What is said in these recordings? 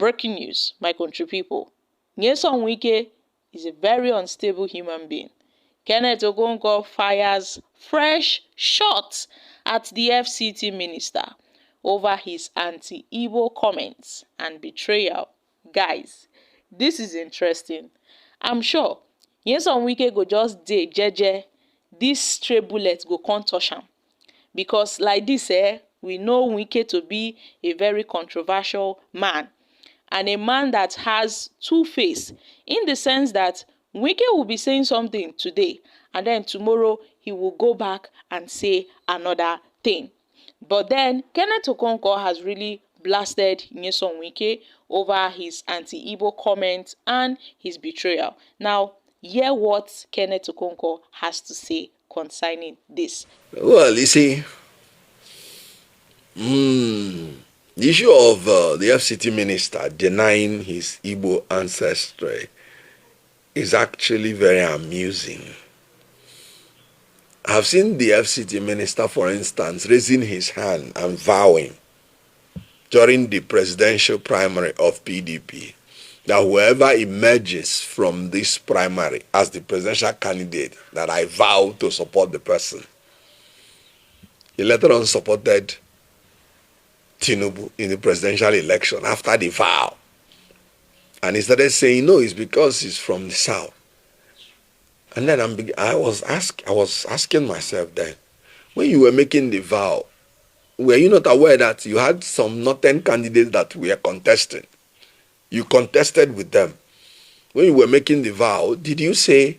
Breaking news, my country people. Nyesom Wike is a very unstable human being. Kenneth Okonkwo fires fresh shots at the FCT minister over his anti-Igbo comments and betrayal. Guys, this is interesting. I'm sure Nyesom Wike go just dey jeje, this stray bullet go come touch am. Because like this, we know Wike to be a very controversial man, and a man that has two faces, in the sense that Wike will be saying something today and then tomorrow he will go back and say another thing. But then Kenneth Okonkwo has really blasted Nyesom Wike over his anti-Igbo comments and his betrayal. Now, hear what Kenneth Okonkwo has to say concerning this. Well, you see, the issue of the FCT minister denying his Igbo ancestry is actually very amusing. I've seen the FCT minister, for instance, raising his hand and vowing during the presidential primary of PDP that whoever emerges from this primary as the presidential candidate, that I vow to support the person. He later on supported Tinubu in the presidential election after the vow. And he started saying, no, it's because he's from the south. And then I was asking myself then, when you were making the vow, were you not aware that you had some northern candidates that were contesting? You contested with them. When you were making the vow, did you say,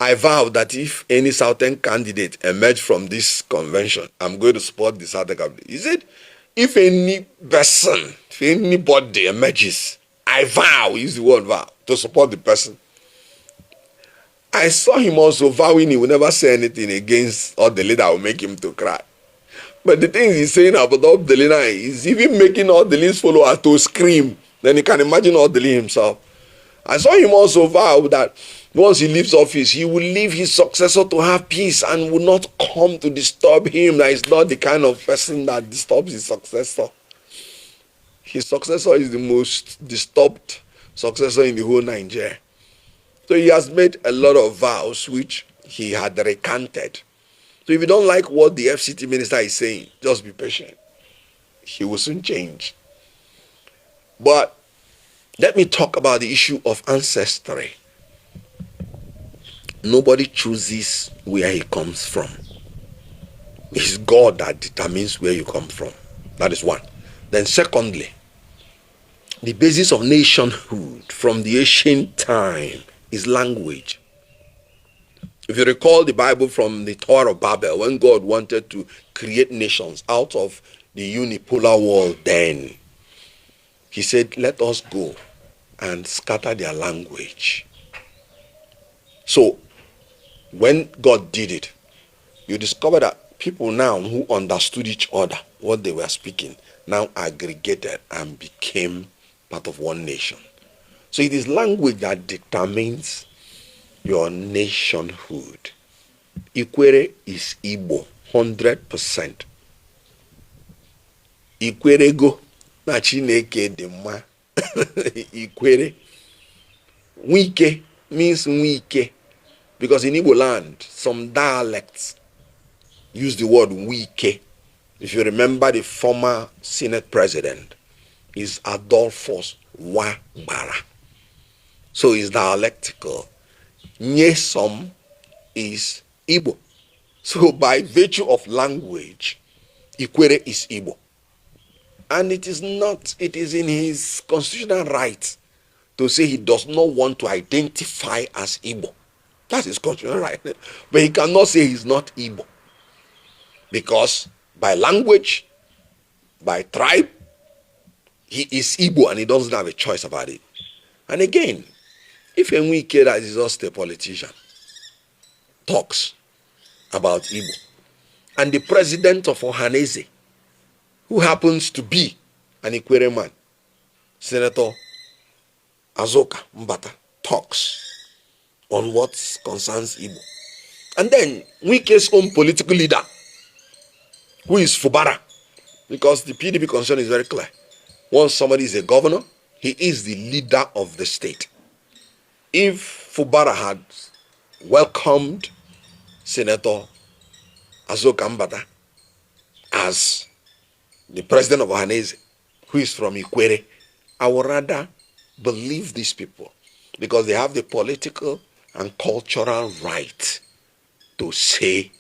I vow that if any southern candidate emerge from this convention, I'm going to support the southern candidate? Is it, if any person, if anybody emerges, I vow, use the word vow, to support the person? I saw him also vowing he would never say anything against Odele that will make him to cry. But the things he's saying about Odele is even making Odele's followers to scream. Then you can imagine Odele himself. I saw him also vow that once he leaves office, he will leave his successor to have peace and will not come to disturb him. That is not the kind of person that disturbs his successor. His successor is the most disturbed successor in the whole Nigeria. So he has made a lot of vows which he had recanted. So if you don't like what the FCT minister is saying, just be patient. He will soon change. But let me talk about the issue of ancestry. Nobody chooses where he comes from. It's God that determines where you come from. That is one. Then secondly, the basis of nationhood from the ancient time is language. If you recall the Bible from the Tower of Babel, when God wanted to create nations out of the unipolar world, then he said, let us go and scatter their language. So when God did it, you discover that people now who understood each other, what they were speaking, now aggregated and became part of one nation. So it is language that determines your nationhood. Ikwere is Igbo, 100%. Ikwere go na Chineke dị mma. Ikwere. Wike means Wike, because in Igbo land, some dialects use the word Wike. If you remember, the former Senate president is Adolphus Wabara. So it's dialectical. Nyesom is Igbo. So by virtue of language, Ikwere is Igbo. And it is in his constitutional right to say he does not want to identify as Igbo. That's his constitutional right. But he cannot say he's not Igbo. Because by language, by tribe, he is Igbo and he doesn't have a choice about it. And again, if a Wike that is just a politician talks about Igbo, and the president of Ohaneze, who happens to be an Ikwere man, Senator Azoka Mbata, talks on what concerns Igbo, and then Wike's own political leader, who is Fubara, because the PDP concern is very clear. Once somebody is a governor, He is the leader of the state. If Fubara had welcomed Senator Azokambata as the president of Ohanese, who is from Ikwere, I would rather believe these people because they have the political and cultural right to say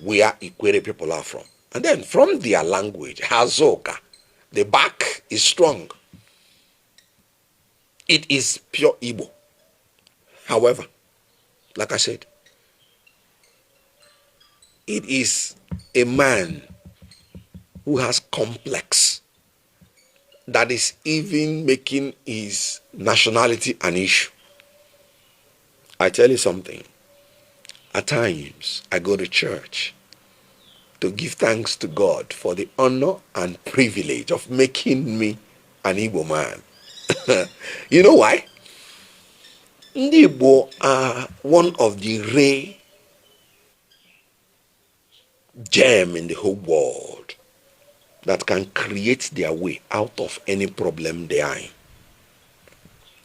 where Ikwere people are from. And then from their language, Hazoka, the back is strong. It is pure Igbo. However, like I said, it is a man who has complex that is even making his nationality an issue. I tell you something. At times, I go to church to give thanks to God for the honor and privilege of making me an Igbo man. You know why? Ndị Igbo are one of the rare gem in the whole world that can create their way out of any problem they are in.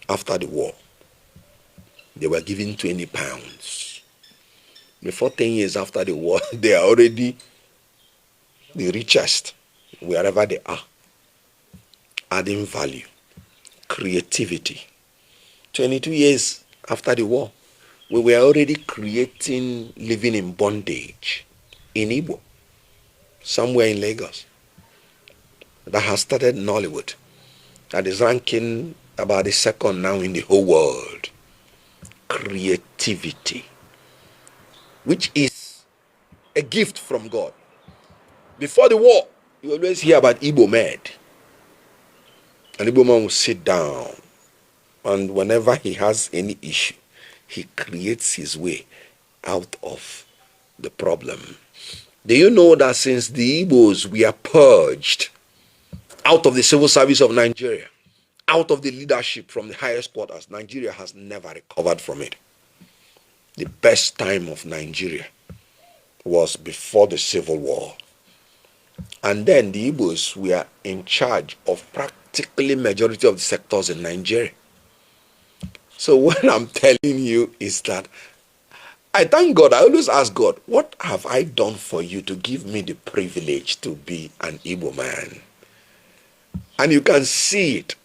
After the war, they were given 20 pounds. Before 10 years after the war, they are already the richest wherever they are. Adding value, creativity. 22 years after the war, we were already creating living in bondage in Igbo, somewhere in Lagos, that has started Nollywood, that is ranking about the second now in the whole world. Creativity, which is a gift from God. Before the war, you always hear about Igbo man. An Igbo man will sit down, and whenever he has any issue, he creates his way out of the problem. Do you know that since the Igbos were purged out of the civil service of Nigeria, out of the leadership from the highest quarters, Nigeria has never recovered from it? The best time of Nigeria was before the Civil War. And then the Igbos were in charge of practically majority of the sectors in Nigeria. So what I'm telling you is that I thank God. I always ask God, what have I done for you to give me the privilege to be an Igbo man? And you can see it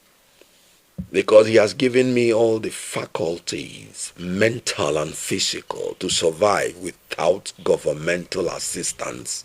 because he has given me all the faculties, mental and physical, to survive without governmental assistance.